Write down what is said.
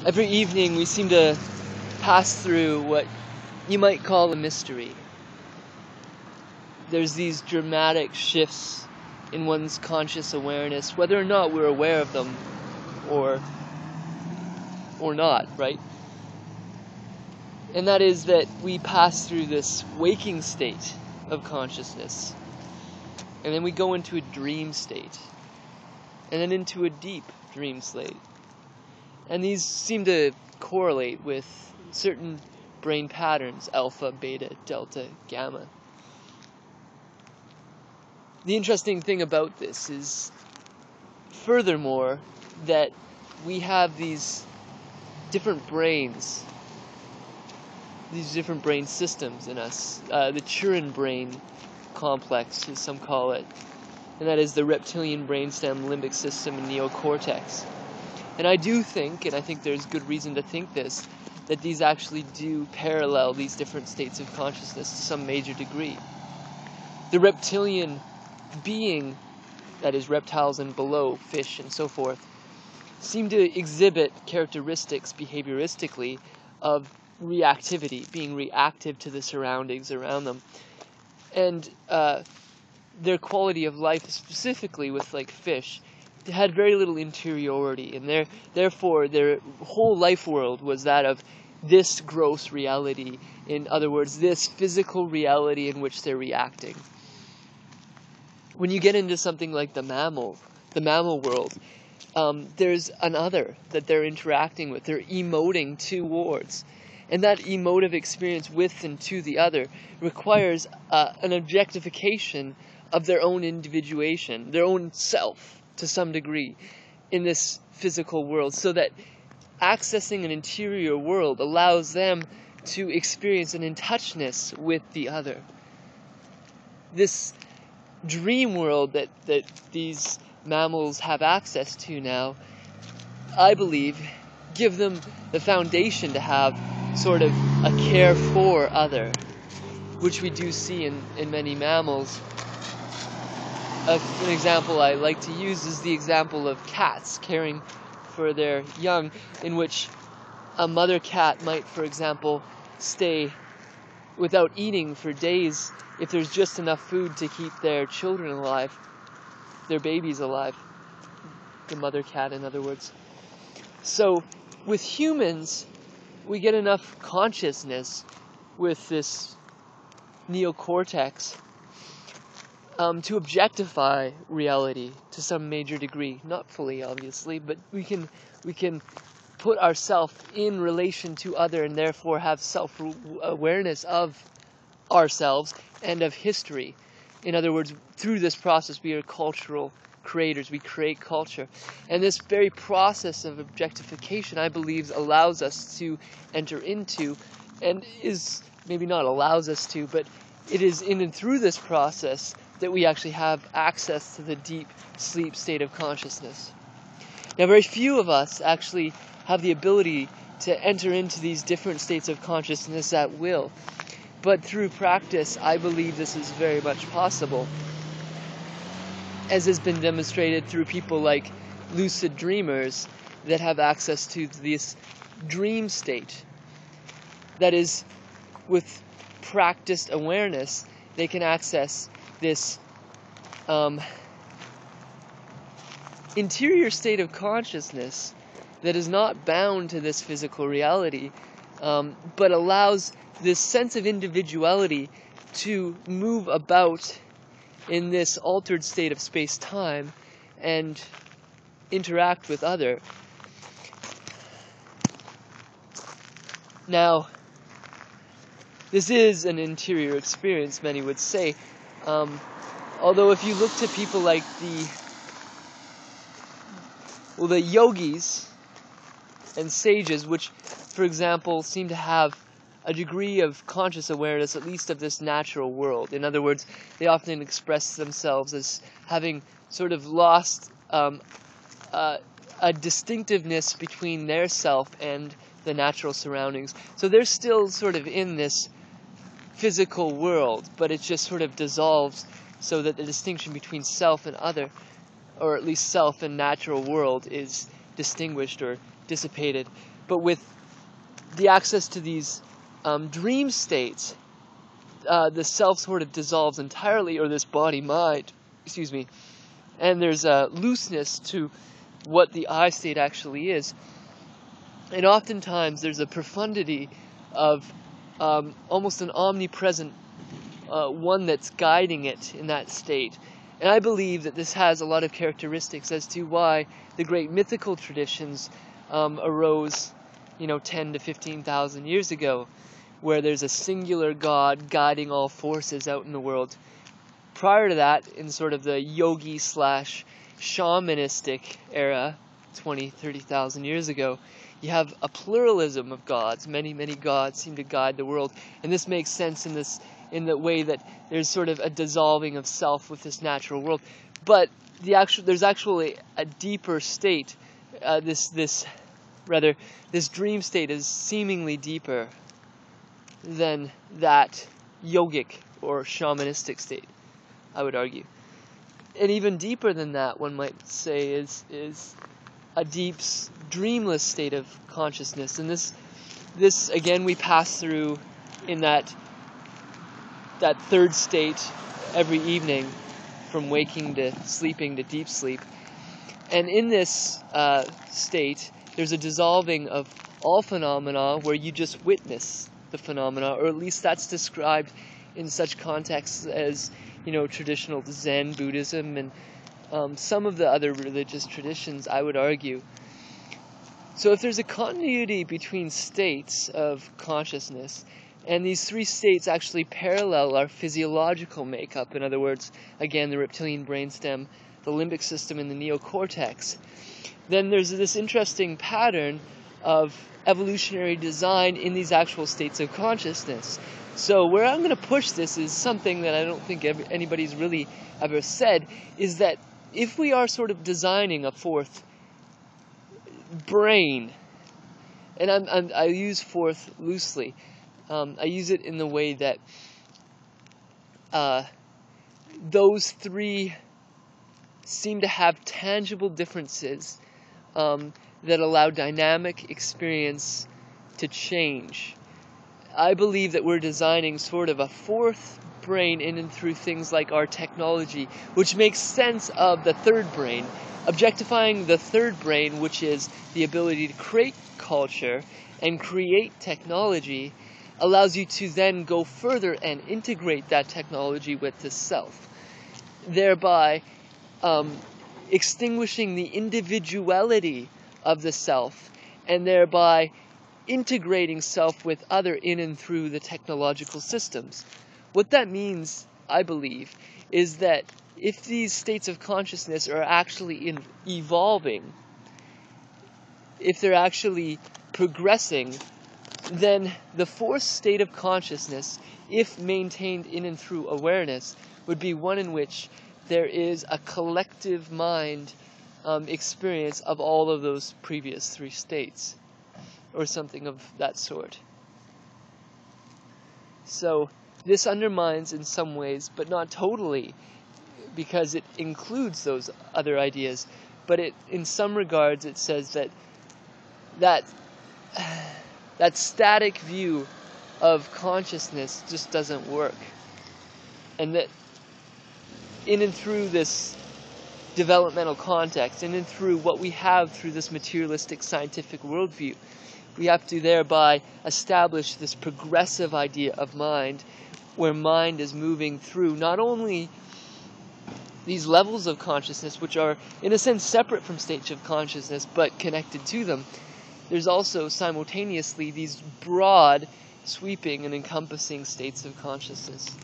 Every evening we seem to pass through what you might call a mystery. There's these dramatic shifts in one's conscious awareness, whether or not we're aware of them or not, right? And that is that we pass through this waking state of consciousness, and then we go into a dream state, and then into a deep dream state. And these seem to correlate with certain brain patterns: alpha, beta, delta, gamma. The interesting thing about this is, furthermore, that we have these different brains, these different brain systems in us. The Turin brain complex, as some call it, and that is the reptilian brainstem, limbic system, and neocortex. And I do think, and I think there's good reason to think this, that these actually do parallel these different states of consciousness to some major degree. The reptilian being, that is reptiles and below, fish and so forth, seem to exhibit characteristics behavioristically of reactivity, being reactive to the surroundings around them. And their quality of life, specifically with like fish, had very little interiority, and therefore their whole life world was that of this gross reality, in other words, this physical reality in which they're reacting. When you get into something like the mammal world, there's an other that they're interacting with, they're emoting towards. And that emotive experience with and to the other requires an objectification of their own individuation, their own self, to some degree, in this physical world, so that accessing an interior world allows them to experience an in-touchness with the other. This dream world that these mammals have access to now, I believe, give them the foundation to have sort of a care for other, which we do see in many mammals. An example I like to use is the example of cats caring for their young, in which a mother cat might, for example, stay without eating for days if there's just enough food to keep their children alive, their babies alive, the mother cat, in other words. So with humans, we get enough consciousness with this neocortex to objectify reality to some major degree. Not fully, obviously, but we can put ourselves in relation to other, and therefore have self-awareness of ourselves and of history. In other words, through this process, we are cultural creators. We create culture. And this very process of objectification, I believe, allows us to enter into, and is maybe not allows us to, but it is in and through this process that we actually have access to the deep sleep state of consciousness. Now, very few of us actually have the ability to enter into these different states of consciousness at will. But through practice, I believe this is very much possible, as has been demonstrated through people like lucid dreamers that have access to this dream state. That is, with practiced awareness, they can access this interior state of consciousness that is not bound to this physical reality, but allows this sense of individuality to move about in this altered state of space-time and interact with other. Now, this is an interior experience, many would say. Although if you look to people like the yogis and sages, which, for example, seem to have a degree of conscious awareness, at least of this natural world. In other words, they often express themselves as having sort of lost a distinctiveness between their self and the natural surroundings. So they're still sort of in this physical world, but it just sort of dissolves so that the distinction between self and other, or at least self and natural world, is distinguished or dissipated. But with the access to these dream states, the self sort of dissolves entirely, or this body-mind, excuse me, and there's a looseness to what the I state actually is. And oftentimes there's a profundity of almost an omnipresent one that's guiding it in that state. And I believe that this has a lot of characteristics as to why the great mythical traditions arose, 10 to 15,000 years ago, where there's a singular God guiding all forces out in the world. Prior to that, in sort of the yogi / shamanistic era, 20, 30,000 years ago, you have a pluralism of gods. Many, many gods seem to guide the world. And this makes sense in the way that there's sort of a dissolving of self with this natural world. But there's actually a deeper state. This dream state is seemingly deeper than that yogic or shamanistic state, I would argue. And even deeper than that, one might say, is a deep, dreamless state of consciousness. And this again, we pass through in that third state every evening, from waking to sleeping to deep sleep. And in this state, there's a dissolving of all phenomena where you just witness the phenomena, or at least that's described in such contexts as, traditional Zen Buddhism and some of the other religious traditions, I would argue. So if there's a continuity between states of consciousness, and these three states actually parallel our physiological makeup, in other words, again, the reptilian brainstem, the limbic system, and the neocortex, then there's this interesting pattern of evolutionary design in these actual states of consciousness. So where I'm going to push this is something that I don't think anybody's really ever said, is that if we are sort of designing a fourth brain, and I use fourth loosely, I use it in the way that those three seem to have tangible differences that allow dynamic experience to change. I believe that we're designing sort of a fourth brain in and through things like our technology, which makes sense of the third brain. Objectifying the third brain, which is the ability to create culture and create technology, allows you to then go further and integrate that technology with the self, thereby extinguishing the individuality of the self, and thereby integrating self with other in and through the technological systems. What that means, I believe, is that if these states of consciousness are actually evolving, if they're actually progressing, then the fourth state of consciousness, if maintained in and through awareness, would be one in which there is a collective mind experience of all of those previous three states, or something of that sort. So this undermines in some ways, but not totally, because it includes those other ideas, but in some regards it says that static view of consciousness just doesn't work, and that in and through this developmental context, in and through what we have through this materialistic scientific worldview, we have to thereby establish this progressive idea of mind, where mind is moving through not only these levels of consciousness, which are in a sense separate from states of consciousness but connected to them. There's also simultaneously these broad, sweeping, and encompassing states of consciousness.